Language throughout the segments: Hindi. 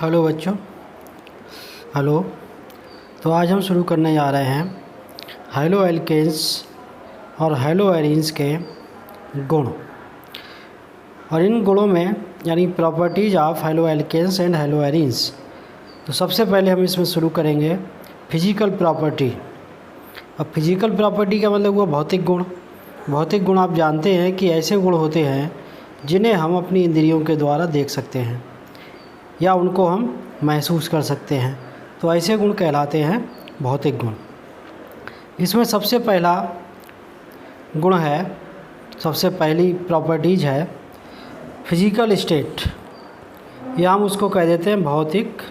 हेलो बच्चों। हेलो। तो आज हम शुरू करने जा रहे हैं हैलो एल्केन्स और हैलो एरीन्स के गुण, और इन गुणों में यानी properties of halo alkanes and halo arenes. तो सबसे पहले हम इसमें शुरू करेंगे फिजिकल प्रॉपर्टी। अब फिजिकल प्रॉपर्टी का मतलब हुआ भौतिक गुण। भौतिक गुण आप जानते हैं कि ऐसे गुण होते हैं जिन्हें हम अपनी इंद्रियों के द्वारा देख सकते हैं या उनको हम महसूस कर सकते हैं, तो ऐसे गुण कहलाते हैं भौतिक गुण। इसमें सबसे पहला गुण है, सबसे पहली प्रॉपर्टीज़ है फिजिकल स्टेट, या हम उसको कह देते हैं भौतिक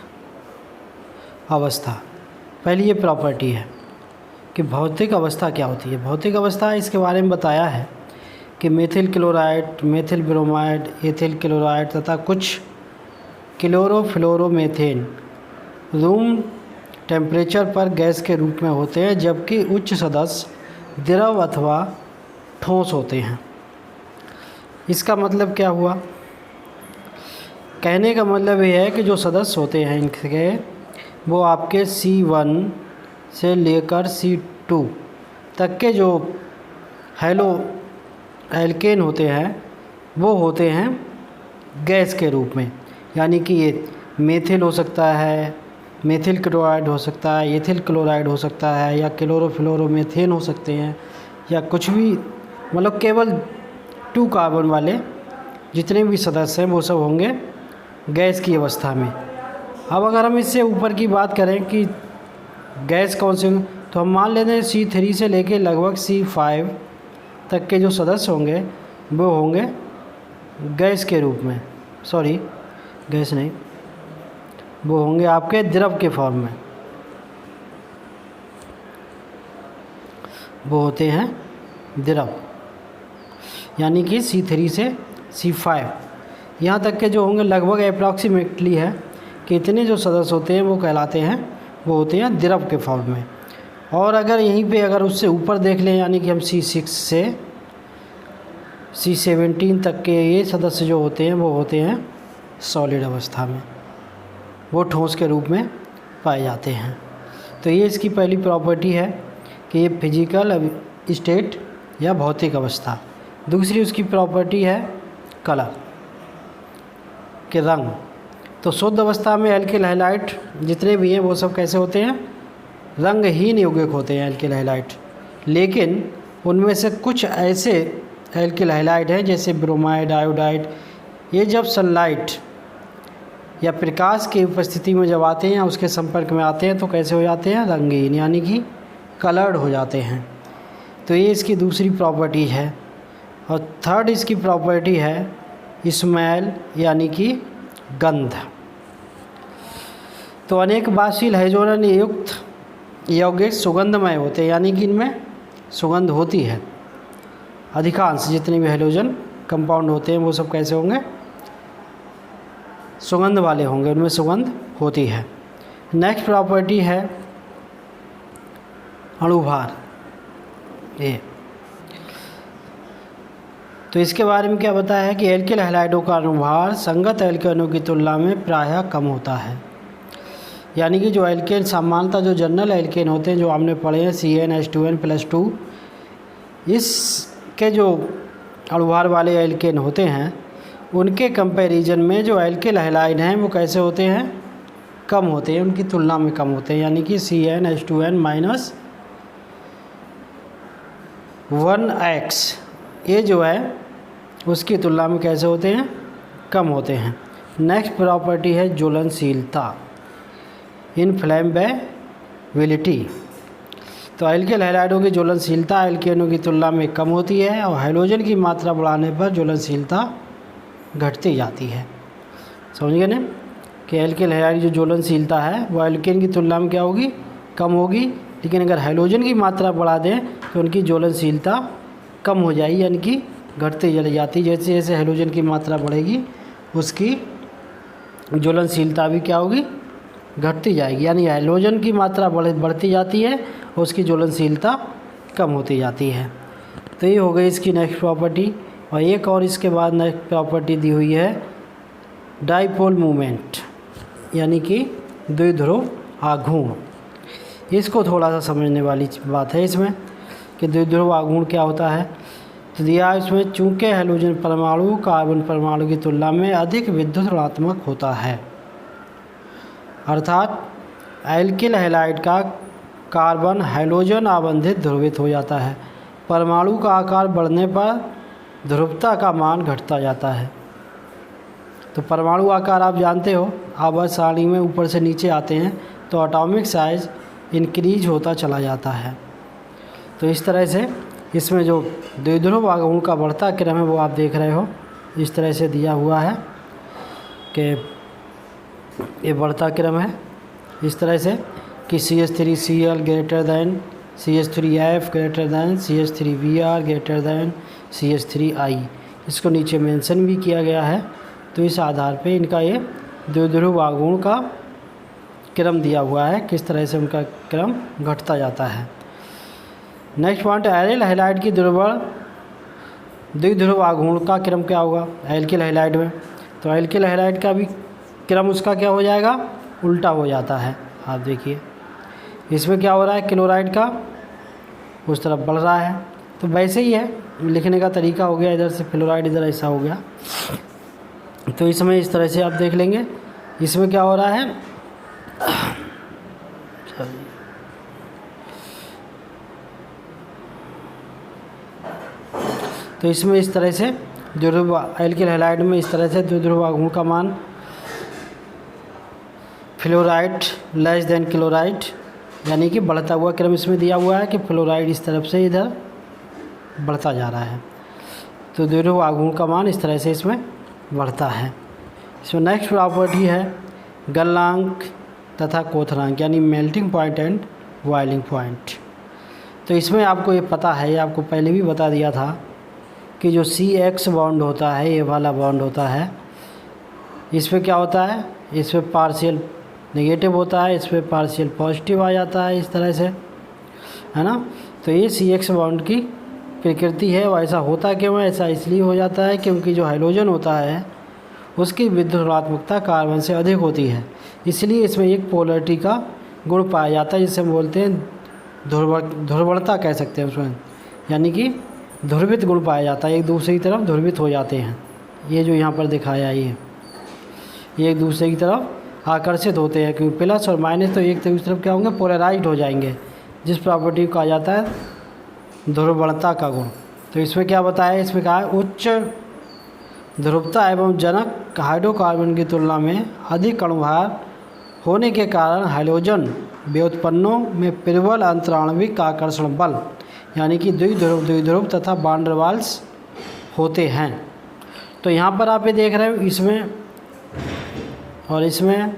अवस्था। पहली ये प्रॉपर्टी है कि भौतिक अवस्था क्या होती है। भौतिक अवस्था इसके बारे में बताया है कि methyl chloride, methyl bromide, ethyl chloride तथा कुछ क्लोरोफ्लोरोमेथेन रूम टेम्परेचर पर गैस के रूप में होते हैं, जबकि उच्च सदस्य द्रव अथवा ठोस होते हैं। इसका मतलब क्या हुआ? कहने का मतलब ये है कि जो सदस्य होते हैं इनके, वो आपके C1 से लेकर C2 तक के जो हैलो एल्केन होते हैं वो होते हैं गैस के रूप में। यानी कि ये मेथिल हो सकता है, मेथिल क्लोराइड हो सकता है, एथिल क्लोराइड हो सकता है, या क्लोरोफ्लोरोमेथेन हो सकते हैं, या कुछ भी, मतलब केवल 2 कार्बन वाले जितने भी सदस्य हैं वो सब होंगे गैस की अवस्था में। अब अगर हम इससे ऊपर की बात करें कि गैस कौन से, तो हम मान लेते हैं C3 से लेके लगभग C5 तक के जो सदस्य होंगे वो होंगे गैस के रूप में, सॉरी गैस नहीं, वो होंगे आपके द्रव के फॉर्म में, वो होते हैं द्रव। यानी कि C3 से C5 यहाँ तक के जो होंगे लगभग अप्रॉक्सीमेटली है कि इतने जो सदस्य होते हैं वो कहलाते हैं, वो होते हैं द्रव के फॉर्म में। और अगर यहीं पे अगर उससे ऊपर देख लें, यानी कि हम C6 से C17 तक के ये सदस्य जो होते हैं वो होते हैं सॉलिड अवस्था में, वो ठोस के रूप में पाए जाते हैं। तो ये इसकी पहली प्रॉपर्टी है कि ये फिजिकल स्टेट या भौतिक अवस्था। दूसरी उसकी प्रॉपर्टी है कलर के रंग। तो शुद्ध अवस्था में एल्किल हैलाइड जितने भी हैं वो सब कैसे होते हैं? रंगहीन यौगिक होते हैं एल्किल हैलाइड। लेकिन उनमें से कुछ ऐसे एल्किल हैलाइड हैं जैसे ब्रोमाइड, आयोडाइड, ये जब सनलाइट या प्रकाश की उपस्थिति में जब आते हैं या उसके संपर्क में आते हैं तो कैसे हो जाते हैं? रंगीन, यानी कि कलर्ड हो जाते हैं। तो ये इसकी दूसरी प्रॉपर्टी है। और थर्ड इसकी प्रॉपर्टी है स्मेल, यानी कि गंध। तो अनेक बाशील हाइड्रोजन युक्त यौगिक सुगंधमय होते हैं, यानी कि इनमें सुगंध होती है। अधिकांश जितने भी हाइड्रोजन कंपाउंड होते हैं वो सब कैसे होंगे? सुगंध वाले होंगे, उनमें सुगंध होती है। नेक्स्ट प्रॉपर्टी है अणुभार। ये तो इसके बारे में क्या बताया है कि एल्किल हैलाइडों का अणुभार संगत एल्केनों की तुलना में प्रायः कम होता है। यानी कि जो एल्केन सामान्यतः जो जनरल एल्केन होते हैं जो हमने पढ़े हैं CnH2n+2, इसके जो अणुभार वाले एल्केन होते हैं उनके कंपैरिजन में जो एल्किल हैलाइड हैं वो कैसे होते हैं? कम होते हैं, उनकी तुलना में कम होते हैं। यानी कि CnH2n-1x ये जो है उसकी तुलना में कैसे होते हैं? कम होते हैं। नेक्स्ट प्रॉपर्टी है ज्वलनशीलता, इनफ्लेमेबिलिटी। तो एल्किल हैलाइडों की ज्वलनशीलता एल्केनों की तुलना में कम होती है, और हाइड्रोजन की मात्रा बढ़ाने पर ज्वलनशीलता घटती जाती है। समझ गए ना कि एल्किल हैलाइड जो ज्वलनशीलता है वो एल्केन की तुलना में क्या होगी? कम होगी। लेकिन अगर हाइड्रोजन की मात्रा बढ़ा दें तो उनकी ज्वलनशीलता कम हो जाएगी, यानी कि घटती चली जाती। जैसे जैसे हाइड्रोजन की मात्रा बढ़ेगी उसकी ज्वलनशीलता भी क्या होगी? घटती जाएगी। यानी हाइड्रोजन की मात्रा बढ़ती जाती है और उसकी ज्वलनशीलता कम होती जाती है। तो ये हो गई इसकी नेक्स्ट प्रॉपर्टी। और एक और इसके बाद नेक्स्ट प्रॉपर्टी दी हुई है डाइपोल मूवमेंट। यानी कि द्विध्रुव आघूर्ण। इसको थोड़ा सा समझने वाली बात है इसमें कि द्विध्रुव आघूर्ण क्या होता है। तो दिया इसमें, चूँकि हैलोजन परमाणु कार्बन परमाणु की तुलना में अधिक विद्युत ऋणात्मक होता है, अर्थात एल्किल हैलाइड का कार्बन हैलोजन आबंधित ध्रुवित हो जाता है। परमाणु का आकार बढ़ने पर ध्रुवता का मान घटता जाता है। तो परमाणु आकार आप जानते हो, आवर्त सारणी में ऊपर से नीचे आते हैं तो एटॉमिक साइज इंक्रीज होता चला जाता है। तो इस तरह से इसमें जो द्विध्रुव आघूर्ण का बढ़ता क्रम है वो आप देख रहे हो, इस तरह से दिया हुआ है कि ये बढ़ता क्रम है इस तरह से कि CH3Cl greater than CH3F greater than CH3Br greater than CH3I। इसको नीचे मेंशन भी किया गया है। तो इस आधार पे इनका ये द्विध्रुव आघूर्ण का क्रम दिया हुआ है, किस तरह से उनका क्रम घटता जाता है। नेक्स्ट पॉइंट, एरिल हैलाइड की द्विध्रुव आघूर्ण का क्रम क्या होगा एल्किल हैलाइड में। तो एल्किल हैलाइड का भी क्रम उसका क्या हो जाएगा, उल्टा हो जाता है। आप देखिए इसमें क्या हो रहा है, क्लोराइड का उस तरफ बढ़ रहा है। तो वैसे ही है, लिखने का तरीका हो गया, इधर से फ्लोराइड इधर ऐसा हो गया। तो इसमें इस तरह से आप देख लेंगे, इसमें क्या हो रहा है, तो इसमें इस तरह से द्विध्रुव एल्किल हैलाइड में इस तरह से द्विध्रुव आघूर्ण का मान फ्लोराइड लेस देन क्लोराइड, यानी कि बढ़ता हुआ क्रम इसमें दिया हुआ है कि फ्लोराइड इस तरफ से इधर बढ़ता जा रहा है। तो द्विध्रुव आघूर्ण का मान इस तरह से इसमें बढ़ता है। इसमें नेक्स्ट प्रॉपर्टी है गलनांक तथा क्वथनांक, यानी melting point and boiling point. तो इसमें आपको ये पता है, ये आपको पहले भी बता दिया था कि जो CX बॉन्ड होता है, ये वाला बॉन्ड होता है, इसमें क्या होता है, इसमें पार्शियल नेगेटिव होता है, इसमें पार्शियल पॉजिटिव आ जाता है, इस तरह से, है ना। तो ये CX बॉन्ड की प्रकृति है। और ऐसा होता क्यों है, ऐसा इसलिए हो जाता है क्योंकि जो हाइड्रोजन होता है उसकी विद्युत ऋणात्मकता कार्बन से अधिक होती है, इसलिए इसमें एक पोलरिटी का गुण पाया जाता है, जिसे हम बोलते हैं ध्रुवणता कह सकते हैं उसमें, यानी कि ध्रुवित गुण पाया जाता है, एक दूसरे की तरफ ध्रुवित हो जाते हैं। ये जो यहाँ पर दिखाया है ये एक दूसरे की तरफ आकर्षित होते हैं, क्योंकि प्लस और माइनस तो एक दूसरी तरफ क्या होंगे, पोलराइज्ड हो जाएंगे, जिस प्रॉपर्टी को कहा जाता है ध्रुवणता का गुण। तो इसमें क्या बताया, इसमें कहा है उच्च ध्रुवता एवं जनक हाइड्रोकार्बन की तुलना में अधिक अणुभार होने के कारण हाइड्रोजन व्युत्पन्नों में प्रबल अंतराणविक आकर्षण बल, यानी कि द्विध्रुव तथा वान डेर वाल्स होते हैं। तो यहाँ पर आप ये देख रहे हो, इसमें और इसमें,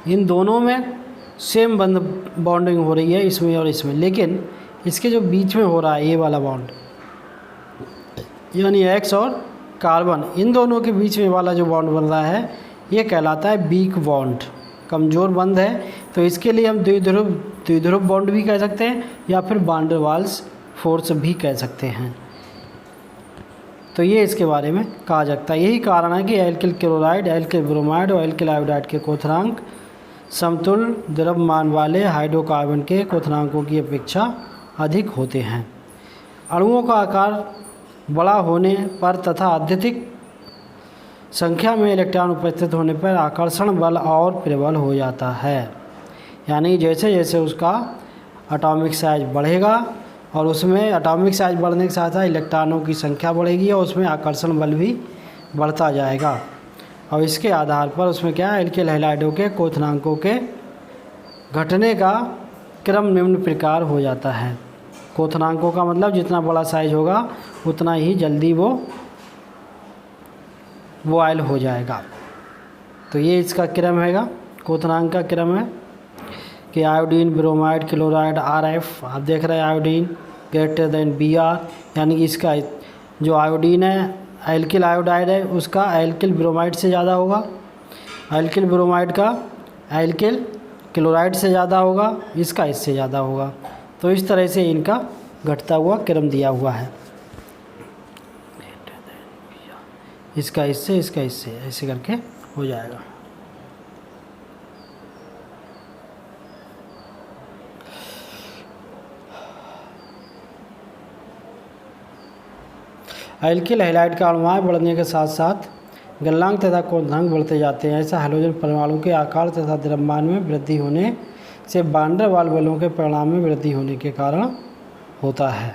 इन दोनों में सेम बॉन्डिंग हो रही है, इसमें और इसमें, लेकिन इसके जो बीच में हो रहा है ये वाला बॉन्ड, यानी X और कार्बन, इन दोनों के बीच में वाला जो बॉन्ड बन रहा है ये कहलाता है वीक बॉन्ड, कमज़ोर बंध है। तो इसके लिए हम द्विध्रुव बॉन्ड भी कह सकते हैं या फिर वान डेर वाल्स फोर्स भी कह सकते हैं। तो ये इसके बारे में कहा जाता है। यही कारण है कि एल्किल क्लोराइड, एल्किल ब्रोमाइड और एल्किल आयोडाइड के क्वथनांक समतुल्य द्रव्यमान वाले हाइड्रोकार्बन के क्वथनांकों की अपेक्षा अधिक होते हैं। अणुओं का आकार बड़ा होने पर तथा अत्यधिक संख्या में इलेक्ट्रॉन उपस्थित होने पर आकर्षण बल और प्रबल हो जाता है, यानी जैसे जैसे उसका एटॉमिक साइज बढ़ेगा और उसमें एटॉमिक साइज बढ़ने के साथ साथ इलेक्ट्रॉनों की संख्या बढ़ेगी और उसमें आकर्षण बल भी बढ़ता जाएगा। और इसके आधार पर उसमें क्या है, एल्किल हैलाइडों के क्वथनांकों के घटने का क्रम निम्न प्रकार हो जाता है। क्वथनांकों का मतलब जितना बड़ा साइज होगा उतना ही जल्दी वो बॉयल हो जाएगा। तो ये इसका क्रम हैगा, क्वथनांक का क्रम है कि आयोडीन, ब्रोमाइड, क्लोराइड, RF, आप देख रहे हैं आयोडीन ग्रेटर देन Br, यानी कि इसका जो आयोडीन है, एल्किल आयोडाइड है, उसका एल्किल ब्रोमाइड से ज़्यादा होगा, एल्किल ब्रोमाइड का एल्किल क्लोराइड से ज़्यादा होगा, इसका इससे ज़्यादा होगा। तो इस तरह से इनका घटता हुआ क्रम दिया हुआ है, इसका इससे, इसका इससे, ऐसे करके हो जाएगा। एल्किल हैलाइड का अणुआय बढ़ने के साथ साथ गलनांक तथा क्वथनांक बढ़ते जाते हैं। ऐसा हैलोजन परमाणु के आकार तथा द्रव्यमान में वृद्धि होने से वान डेर वाल्स बलों के परिणाम में वृद्धि होने के कारण होता है।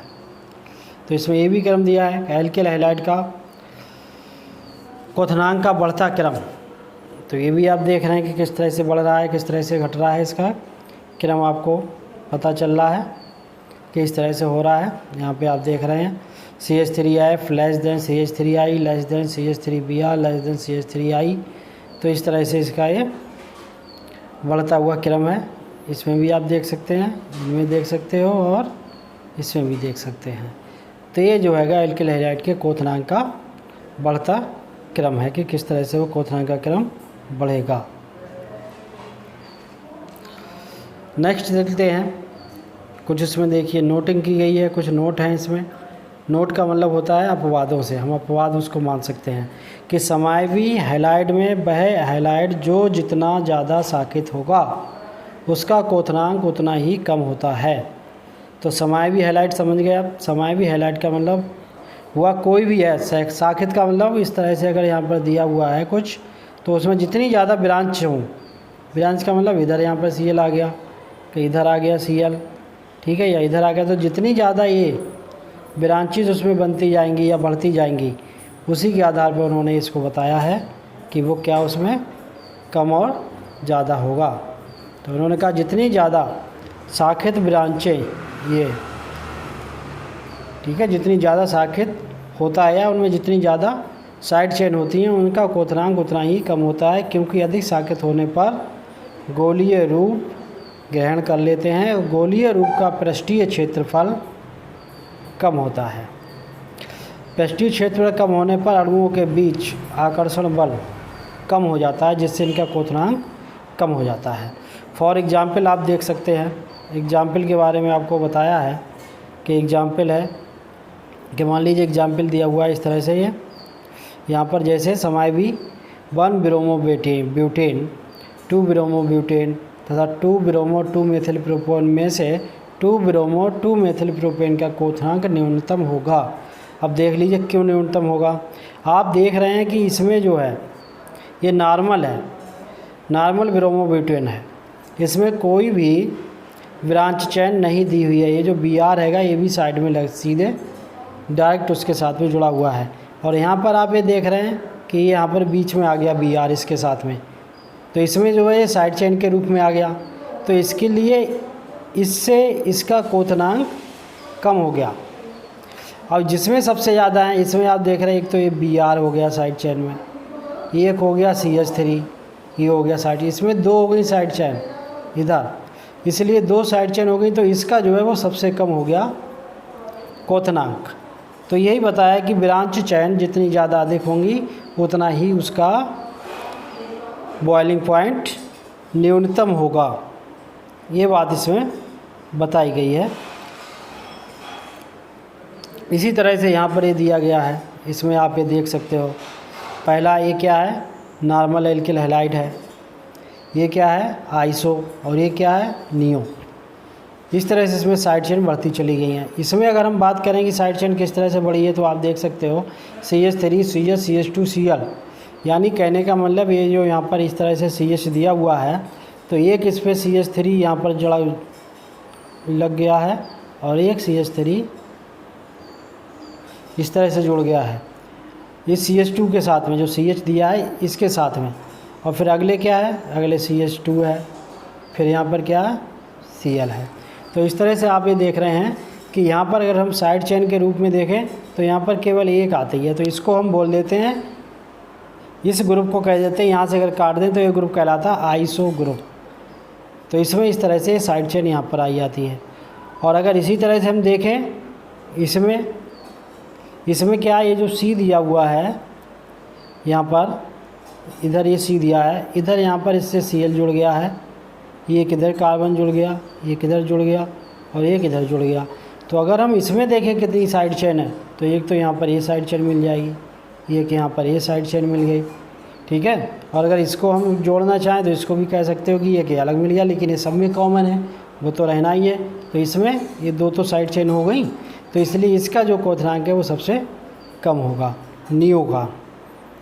तो इसमें ये भी क्रम दिया है एल्किल हैलाइड का क्वथनांक का बढ़ता क्रम। तो ये भी आप देख रहे हैं कि किस तरह से बढ़ रहा है, किस तरह से घट रहा है, इसका क्रम आपको पता चल रहा है कि इस तरह से हो रहा है। यहाँ पे आप देख रहे हैं CH3F less than CH3I less than CH3Br less than CH3I। तो इस तरह से इसका ये बढ़ता हुआ क्रम है। इसमें भी आप देख सकते हैं, इनमें देख सकते हो और इसमें भी देख सकते हैं। तो ये जो हैगा एल्किल हैलाइड के क्वथनांक का बढ़ता क्रम है कि किस तरह से वो क्वथनांक का क्रम बढ़ेगा। नेक्स्ट देखते हैं कुछ इसमें देखिए नोटिंग की गई है, कुछ नोट हैं इसमें। नोट का मतलब होता है अपवादों से, हम अपवाद उसको मान सकते हैं कि समायवी हैलाइड में वह हैलाइड जो जितना ज़्यादा साकित होगा उसका क्वथनांक उतना ही कम होता है। तो समायवी हैलाइड समझ गए आप। समायवी हैलाइड का मतलब हुआ कोई भी है, साकित का मतलब इस तरह से अगर यहाँ पर दिया हुआ है कुछ तो उसमें जितनी ज़्यादा ब्रांच हों, ब्रांच का मतलब इधर यहाँ पर Cl आ गया कि इधर आ गया Cl, ठीक है, या इधर आ गया, तो जितनी ज़्यादा ये ब्रांचेज उसमें बनती जाएंगी या बढ़ती जाएंगी उसी के आधार पर उन्होंने इसको बताया है कि वो क्या उसमें कम और ज़्यादा होगा। तो उन्होंने कहा जितनी ज़्यादा साकित ब्रांचें ये, ठीक है, जितनी ज़्यादा साकित होता है या उनमें जितनी ज़्यादा साइड चेन होती हैं उनका क्वथनांक उतना ही कम होता है, क्योंकि अधिक साकित होने पर गोलीय रूप ग्रहण कर लेते हैं और गोलीय रूप का पृष्ठीय क्षेत्रफल कम होता है। पृष्ठीय क्षेत्रफल कम होने पर अणुओं के बीच आकर्षण बल कम हो जाता है, जिससे इनका क्वथनांक कम हो जाता है। फॉर एग्जाम्पल आप देख सकते हैं, एग्जाम्पल के बारे में आपको बताया है कि एग्जाम्पल है कि मान लीजिए एग्जाम्पल दिया हुआ है इस तरह से, ये यहाँ पर जैसे समायवी 1 ब्रोमोब्यूटेन 2 ब्रोमोब्यूटेन तथा 2 ब्रोमो 2 मेथिल प्रोपेन में से 2 ब्रोमो 2 मेथिल प्रोपेन का क्वथनांक न्यूनतम होगा। अब देख लीजिए क्यों न्यूनतम होगा। आप देख रहे हैं कि इसमें जो है ये नॉर्मल है, नॉर्मल ब्रोमोब्यूटेन है, इसमें कोई भी ब्रांच चेन नहीं दी हुई है। ये जो Br हैगा ये भी साइड में लग सीधे डायरेक्ट उसके साथ में जुड़ा हुआ है, और यहाँ पर आप ये देख रहे हैं कि यहाँ पर बीच में आ गया Br इसके साथ में, तो इसमें जो है ये साइड चेन के रूप में आ गया। तो इसके लिए इससे इसका क्वथनांक कम हो गया। और जिसमें सबसे ज़्यादा है इसमें आप देख रहे हैं एक तो ये Br हो गया साइड चेन में, एक हो गया CH3, ये हो गया साइड, इसमें 2 हो गई साइड चेन इधर, इसलिए 2 साइड चेन हो गई, तो इसका जो है वो सबसे कम हो गया क्वथनांक। तो यही बताया कि ब्रांच चेन जितनी ज़्यादा अधिक होंगी उतना ही उसका बॉइलिंग पॉइंट न्यूनतम होगा, ये बात इसमें बताई गई है। इसी तरह से यहाँ पर ये दिया गया है, इसमें आप ये देख सकते हो। पहला ये क्या है, नॉर्मल एल्किल हैलाइड है, ये क्या है आइसो, और ये क्या है नियो। इस तरह से इसमें साइड चेन बढ़ती चली गई हैं। इसमें अगर हम बात करें कि साइड चेन किस तरह से बढ़ी है, तो आप देख सकते हो CH3 CH CH2 Cl, यानी कहने का मतलब ये जो यहाँ पर इस तरह से CH दिया हुआ है, तो एक इस पर CH3 यहाँ पर जड़ा लग गया है और एक CH3 इस तरह से जुड़ गया है इस CH2 के साथ में, जो CH दिया है इसके साथ में, और फिर अगले क्या है, अगले CH2 है, फिर यहाँ पर क्या है Cl है। तो इस तरह से आप ये देख रहे हैं कि यहाँ पर अगर हम साइड चेन के रूप में देखें तो यहाँ पर केवल एक आती है, तो इसको हम बोल देते हैं, इस ग्रुप को कह देते हैं, यहाँ से अगर काट दें तो ये ग्रुप कहलाता है आइसो ग्रुप। तो इसमें इस तरह से साइड चेन यहाँ पर आई जाती है। और अगर इसी तरह से हम देखें इसमें क्या है, ये जो C दिया हुआ है यहाँ पर, इधर ये C दिया है, इधर यहाँ पर इससे Cl जुड़ गया है, ये किधर कार्बन जुड़ गया, ये किधर जुड़ गया और एक इधर जुड़ गया। तो अगर हम इसमें देखें कितनी साइड चेन है, तो एक तो यहाँ पर ये साइड चेन मिल जाएगी, एक यहाँ पर ये साइड चेन मिल गई, ठीक है। और अगर इसको हम जोड़ना चाहें तो इसको भी कह सकते हो कि ये अलग मिल गया, लेकिन ये सब में कॉमन है, वो तो रहना ही है। तो इसमें ये 2 तो साइड चेन हो गई, तो इसलिए इसका जो क्वथनांक है वो सबसे कम होगा, नियो का।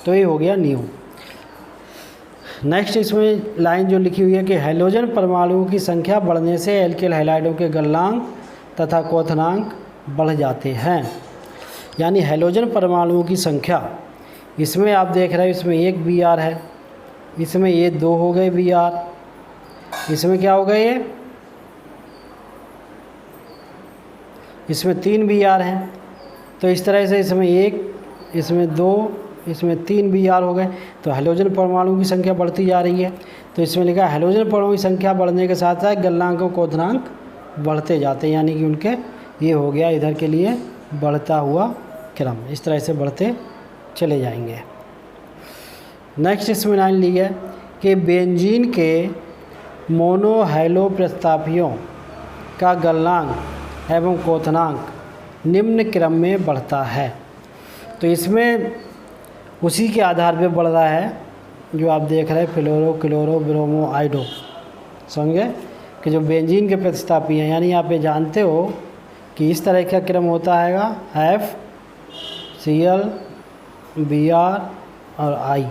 तो ये हो गया नियो। नेक्स्ट इसमें लाइन जो लिखी हुई है कि हैलोजन परमाणुओं की संख्या बढ़ने से एल्किल हैलाइडों के गलनांक तथा क्वथनांक बढ़ जाते हैं। यानी हैलोजन परमाणुओं की संख्या, इसमें आप देख रहे हैं इसमें एक Br है, इसमें ये 2 हो गए Br, इसमें क्या हो गए ये, इसमें 3 Br हैं। तो इस तरह से इसमें 1, इसमें 2, इसमें 3 Br हो गए। तो हैलोजन परमाणुओं की संख्या बढ़ती जा रही है। तो इसमें लिखा है हैलोजन परमाणुओं की संख्या बढ़ने के साथ साथ गलनांक और क्वथनांक बढ़ते जाते हैं, यानी कि उनके ये हो गया इधर के लिए बढ़ता हुआ क्रम, इस तरह से बढ़ते चले जाएंगे। नेक्स्ट इसमें लाइन ली है कि बेंजीन के मोनोहैलो प्रतिस्थापियों का गलनांक एवं क्वथनांक निम्न क्रम में बढ़ता है। तो इसमें उसी के आधार पे बढ़ रहा है जो आप देख रहे हैं फ्लोरो, क्लोरो, ब्रोमो, आइडो। समझे कि जो बेंजीन के प्रतिस्थापी हैं, यानी आप ये जानते हो कि इस तरह का क्रम होता हैगा FCl, Br और I,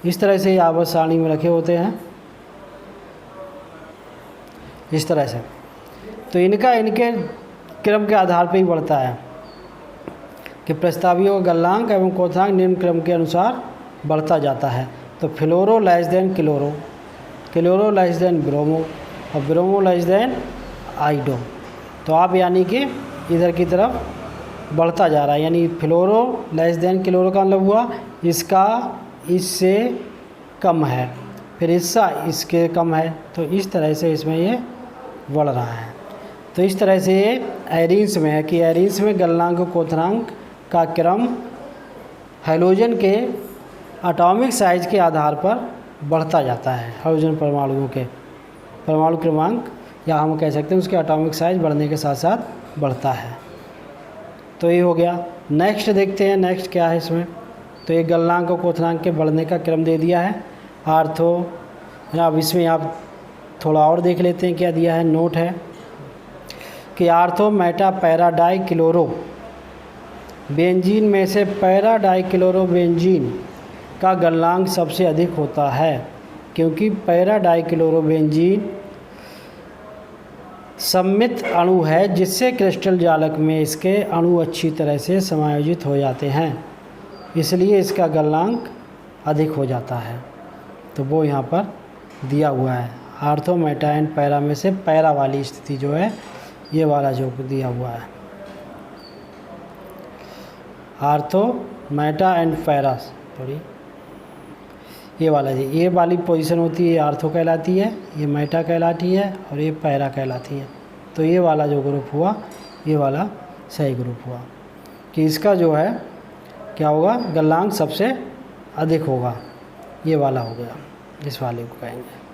इस तरह से आवर्त सारणी में रखे होते हैं, इस तरह से। तो इनके क्रम के आधार पर ही बढ़ता है कि प्रस्तावियों का गलनांक एवं क्वथनांक निम्न क्रम के अनुसार बढ़ता जाता है। तो fluoro less than chloro, chloro less than bromo और ब्रोमो लेस देन आइडो। तो आप यानी कि इधर की तरफ बढ़ता जा रहा है, यानी फ्लोरो लेस देन क्लोरो का मतलब हुआ इसका इससे कम है, फिर इसका इसके कम है। तो इस तरह से इसमें ये बढ़ रहा है। तो इस तरह से ये एरीन्स में है कि एरीन्स में गलनांक क्वथनांक का क्रम हैलोजन के एटॉमिक साइज के आधार पर बढ़ता जाता है। हैलोजन परमाणुओं के परमाणु क्रमांक, या हम कह सकते हैं उसके एटॉमिक साइज बढ़ने के साथ साथ बढ़ता है। तो ये हो गया। नेक्स्ट देखते हैं, नेक्स्ट क्या है इसमें। तो ये गलनांक और क्वथनांक के बढ़ने का क्रम दे दिया है आर्थो। अब इसमें आप थोड़ा और देख लेते हैं क्या दिया है। नोट है कि ortho Meta para die chloro benzene में से पैरा डाई क्लोरो बेंजीन का गलनांक सबसे अधिक होता है, क्योंकि पैरा डाई क्लोरो बेंजीन सममित अणु है जिससे क्रिस्टल जालक में इसके अणु अच्छी तरह से समायोजित हो जाते हैं, इसलिए इसका गलनांक अधिक हो जाता है। तो वो यहाँ पर दिया हुआ है। आर्थो मेटा एंड पैरा में से पैरा वाली स्थिति जो है, ये वाला जो दिया हुआ है ortho Meta and para, sorry ये वाला जी, ये वाली पोजीशन होती है आर्थो कहलाती है, ये मेटा कहलाती है और ये पैरा कहलाती है। तो ये वाला जो ग्रुप हुआ, ये वाला सही ग्रुप हुआ कि इसका जो है क्या होगा, गलनांक सबसे अधिक होगा। ये वाला हो गया, इस वाले को कहेंगे।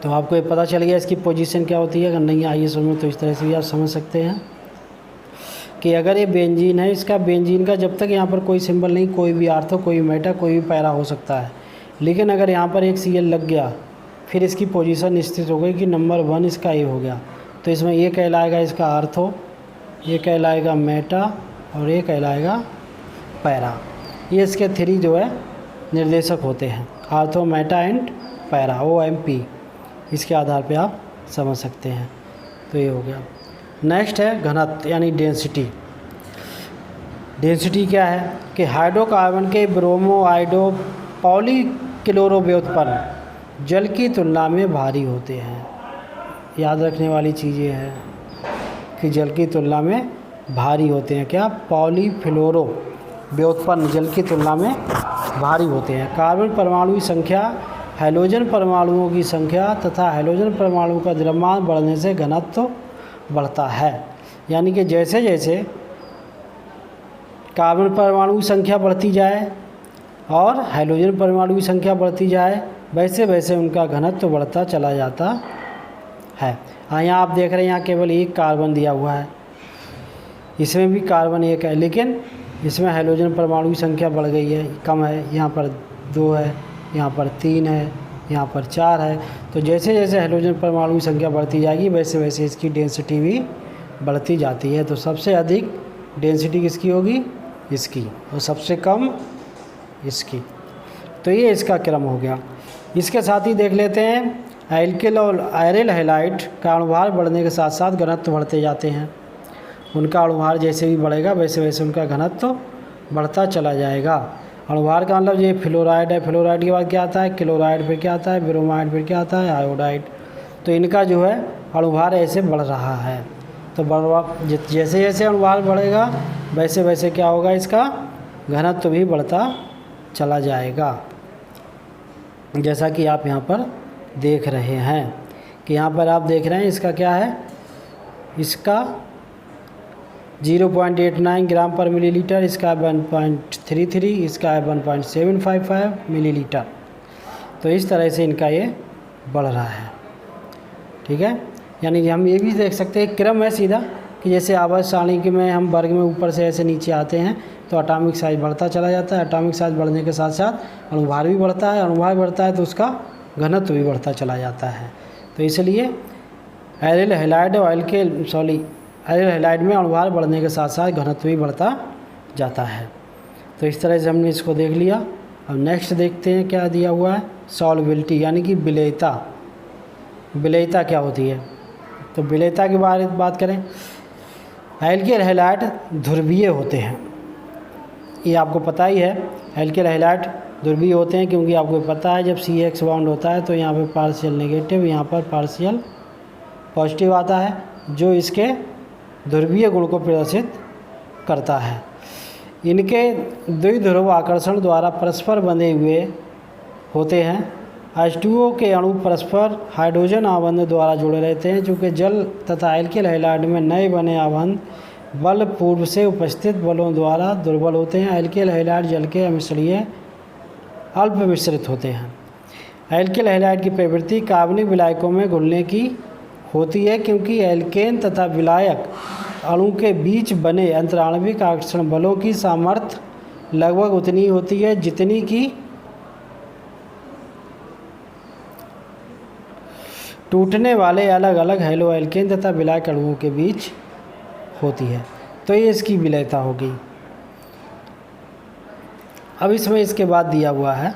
तो आपको ये पता चल गया इसकी पोजीशन क्या होती है। अगर नहीं आई समझ में तो इस तरह से भी आप समझ सकते हैं कि अगर ये बेंजीन है, इसका बेंजीन का जब तक यहाँ पर कोई सिंबल नहीं, कोई भी आर्थो, कोई भी मेटा, कोई भी पैरा हो सकता है। लेकिन अगर यहाँ पर एक Cl लग गया, फिर इसकी पोजीशन निश्चित हो गई कि नंबर 1 इसका ये हो गया। तो इसमें ये कहलाएगा इसका आर्थो, ये कहलाएगा मेटा और ये कहलाएगा पैरा। ये इसके 3 जो है निर्देशक होते हैं, ortho, Meta and para, OMP। इसके आधार पे आप समझ सकते हैं। तो ये हो गया। नेक्स्ट है घनत्व यानी डेंसिटी। डेंसिटी क्या है कि हाइड्रोकार्बन के ब्रोमो, आइडो, पॉलीक्लोरो व्युत्पन्न जल की तुलना में भारी होते हैं। याद रखने वाली चीज़ें हैं कि जल की तुलना में भारी होते हैं। क्या? पॉलीफ्लोरो व्युत्पन्न जल की तुलना में भारी होते हैं। कार्बन परमाणु की संख्या हैलोजन परमाणुओं की संख्या तथा हैलोजन परमाणु का द्रव्यमान बढ़ने से घनत्व बढ़ता है। यानी कि जैसे जैसे कार्बन परमाणु की संख्या बढ़ती जाए और हैलोजन परमाणु की संख्या बढ़ती जाए, वैसे वैसे उनका घनत्व बढ़ता चला जाता है। यहाँ आप देख रहे हैं, यहाँ केवल एक कार्बन दिया हुआ है, इसमें भी कार्बन एक है, लेकिन इसमें हैलोजन परमाणु की संख्या बढ़ गई है, कम है। यहाँ पर 2 है, यहाँ पर 3 है, यहाँ पर 4 है। तो जैसे जैसे हैलोजन परमाणु की संख्या बढ़ती जाएगी, वैसे वैसे इसकी डेंसिटी भी बढ़ती जाती है। तो सबसे अधिक डेंसिटी किसकी होगी? इसकी, और सबसे कम इसकी। तो ये इसका क्रम हो गया। इसके साथ ही देख लेते हैं एल्किल और आयरिल हैलाइड का अणुभार बढ़ने के साथ साथ घनत्व बढ़ते जाते हैं। उनका अणुभार जैसे भी बढ़ेगा वैसे वैसे उनका घनत्व बढ़ता चला जाएगा। अणुभार का मतलब ये फ्लोराइड है, फ्लोराइड के बाद क्या आता है? क्लोराइड, फिर क्या आता है? ब्रोमाइड, फिर क्या आता है? आयोडाइड। तो इनका जो है अणुभार ऐसे बढ़ रहा है। तो जैसे जैसे अणुभार बढ़ेगा वैसे वैसे क्या होगा? इसका घनत्व भी बढ़ता चला जाएगा। जैसा कि आप यहाँ पर देख रहे हैं कि यहाँ पर आप देख रहे हैं इसका क्या है? इसका 0.89 ग्राम पर मिलीलीटर, इसका 1.33, इसका 1.755 मिलीलीटर। तो इस तरह से इनका ये बढ़ रहा है। ठीक है, यानी कि हम ये भी देख सकते हैं क्रम है सीधा कि जैसे आवर्त सारणी के में हम वर्ग में ऊपर से ऐसे नीचे आते हैं तो एटॉमिक साइज बढ़ता चला जाता है। एटॉमिक साइज बढ़ने के साथ साथ अणुभार भी बढ़ता है। अणुभार बढ़ता है तो उसका घनत्व भी बढ़ता चला जाता है। तो इसलिए आयरिल हैलाइड और आयरिल हैलाइड में अणुभार बढ़ने के साथ साथ घनत्व भी बढ़ता जाता है। तो इस तरह से हमने इसको देख लिया। अब नेक्स्ट देखते हैं क्या दिया हुआ है? सॉल्युबिलिटी यानी कि विलेयता। विलेयता क्या होती है? तो विलेयता के बारे में बात करें, एल्किल हैलाइड ध्रुवीय होते हैं। ये आपको पता ही है, एल्किल हैलाइड ध्रुवीय होते हैं क्योंकि आपको पता है जब CH बाउंड होता है तो यहाँ पे पार्शियल नेगेटिव, यहाँ पर पार्शियल पॉजिटिव आता है जो इसके ध्रुवीय गुण को प्रदर्शित करता है। इनके द्विध्रुव आकर्षण द्वारा परस्पर बंधे हुए होते हैं। H2O के अणु परस्पर हाइड्रोजन आबंध द्वारा जुड़े रहते हैं। चूँकि जल तथा एल्किल हैलाइड में नए बने आबंध बल पूर्व से उपस्थित बलों द्वारा दुर्बल होते हैं। एल्किल हैलाइड जल के अमिश्रणीय अल्प मिश्रित होते हैं। एल्किल हैलाइड की प्रवृत्ति कार्बनिक विलायकों में घुलने की होती है क्योंकि एल्केन तथा विलायक अणु के बीच बने अंतराणविक आकर्षण बलों की सामर्थ्य लगभग उतनी होती है जितनी कि टूटने वाले अलग अलग हैलो एल्केन तथा विलायक अणुओं के बीच होती है। तो ये इसकी विलेयता होगी। अब इसमें इसके बाद दिया हुआ है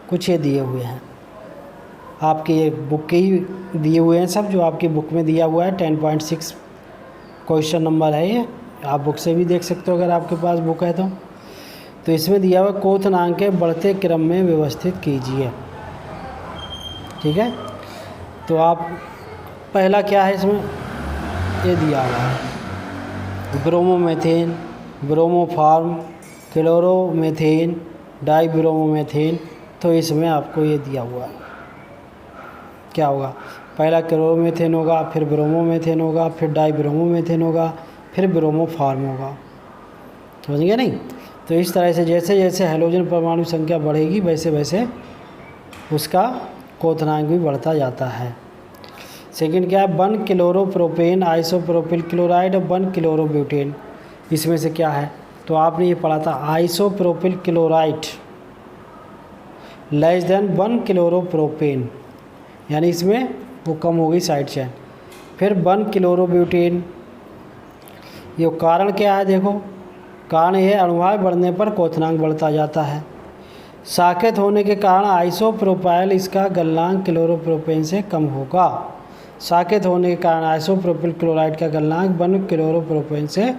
कुछ ये दिए हुए हैं आपके, ये बुक के ही दिए हुए हैं सब, जो आपकी बुक में दिया हुआ है। 10.6 क्वेश्चन नंबर है ये, आप बुक से भी देख सकते हो अगर आपके पास बुक है तो इसमें दिया हुआ क्वोथनांक के बढ़ते क्रम में व्यवस्थित कीजिए। ठीक है, तो आप पहला क्या है इसमें ये दिया हुआ है ब्रोमोमेथेन, ब्रोमोफॉर्म, क्लोरोमेथेन, डाईब्रोमोमेथेन। तो इसमें आपको ये दिया हुआ है क्या होगा? पहला क्लोरोमेथेन होगा, फिर ब्रोमोमेथेन होगा, फिर डाईब्रोमोमेथेन होगा, फिर ब्रोमोफॉर्म होगा। समझ गए नहीं? तो इस तरह से जैसे जैसे हैलोजन परमाणु संख्या बढ़ेगी वैसे वैसे उसका क्वोथनांक भी बढ़ता जाता है। सेकंड क्या है? 1 क्लोरोप्रोपेन आइसोप्रोपिल क्लोराइड और 1 क्लोरोब्यूटेन। इसमें से क्या है? तो आपने ये पढ़ा था isopropyl chloride less than 1 chloropropane, यानी इसमें वो कम हो गई साइड चेन। फिर 1 क्लोरोब्यूटेन, ये कारण क्या है? देखो कारण ये अणुभार बढ़ने पर क्वोथनांक बढ़ता जाता है। साकेत होने के कारण आइसोप्रोपाइल इसका गलनांक क्लोरोप्रोपेन से कम होगा। साकेत होने के कारण आइसोप्रोपिल क्लोराइड का गलनांक 1 क्लोरोप्रोपेन से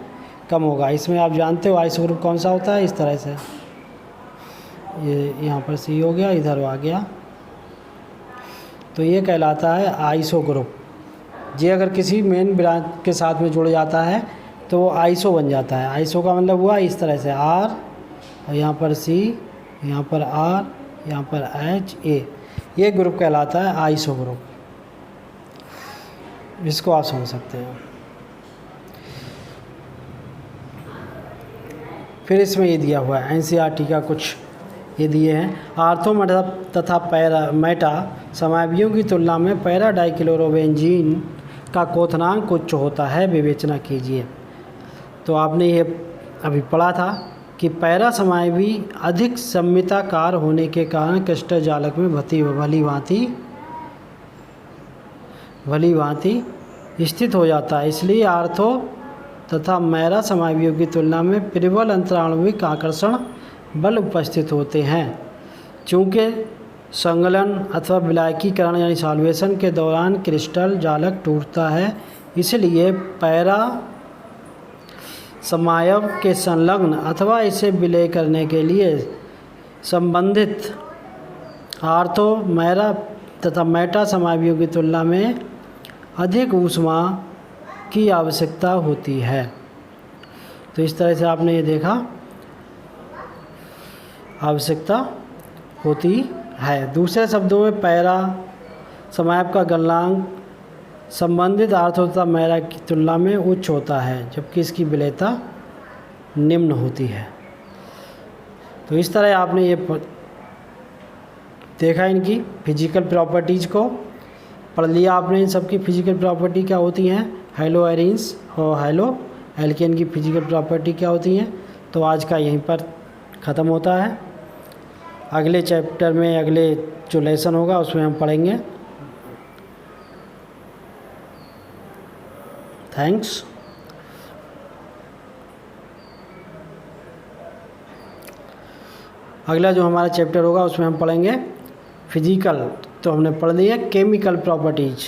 कम होगा। इसमें आप जानते हो आइसो ग्रुप कौन सा होता है? इस तरह से ये यहाँ पर C हो गया, इधर आ गया, तो ये कहलाता है आइसो ग्रुप। ये अगर किसी मेन ब्रांच के साथ में जुड़ जाता है तो वो आइसो बन जाता है। आइसो का मतलब हुआ इस तरह से R और यहाँ पर C, यहाँ पर R, यहाँ पर H, A, ये ग्रुप कहलाता है आइसो ग्रुप। इसको आप समझ सकते हैं। फिर इसमें ये दिया हुआ है NCERT का कुछ ये दिए हैं। आर्थो तथा मेटा समावियों की तुलना में पैरा डाइक्लोरोबेंजीन का क्वोथनांक उच्च होता है, विवेचना कीजिए। तो आपने ये अभी पढ़ा था कि पैरा समावी अधिक सम्मिताकार होने के कारण क्रिस्टल जालक में भली भांति स्थित हो जाता है। इसलिए आर्थो तथा मैरा समावियों की तुलना में प्रबल अंतराणुविक आकर्षण बल उपस्थित होते हैं। चूँकि संगलन अथवा विलायकीकरण यानी सॉल्वेशन के दौरान क्रिस्टल जालक टूटता है, इसलिए पैरा समायव के संलग्न अथवा इसे विलय करने के लिए संबंधित आर्थो मैरा तथा मेटा समावियों की तुलना में अधिक ऊष्मा की आवश्यकता होती है। तो इस तरह से आपने ये देखा, आवश्यकता होती है। दूसरे शब्दों में पैरा समायव का गलनांक संबंधित आर्थो तथा मैरा की तुलना में उच्च होता है, जबकि इसकी विलेयता निम्न होती है। तो इस तरह आपने ये देखा, इनकी फिजिकल प्रॉपर्टीज़ को पढ़ लिया आपने। इन सब की फिजिकल प्रॉपर्टी क्या होती हैं, हेलो एरिन्स और हेलो एल्केन की फिजिकल प्रॉपर्टी क्या होती हैं। तो आज का यहीं पर ख़त्म होता है। अगले चैप्टर में अगले जो लेसन होगा उसमें हम पढ़ेंगे। थैंक्स। अगला जो हमारा चैप्टर होगा उसमें हम पढ़ेंगे फिजिकल, तो हमने पढ़ लिया केमिकल प्रॉपर्टीज।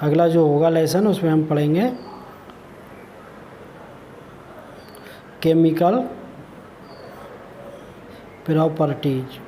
अगला जो होगा लेसन उसमें हम पढ़ेंगे केमिकल प्रॉपर्टीज।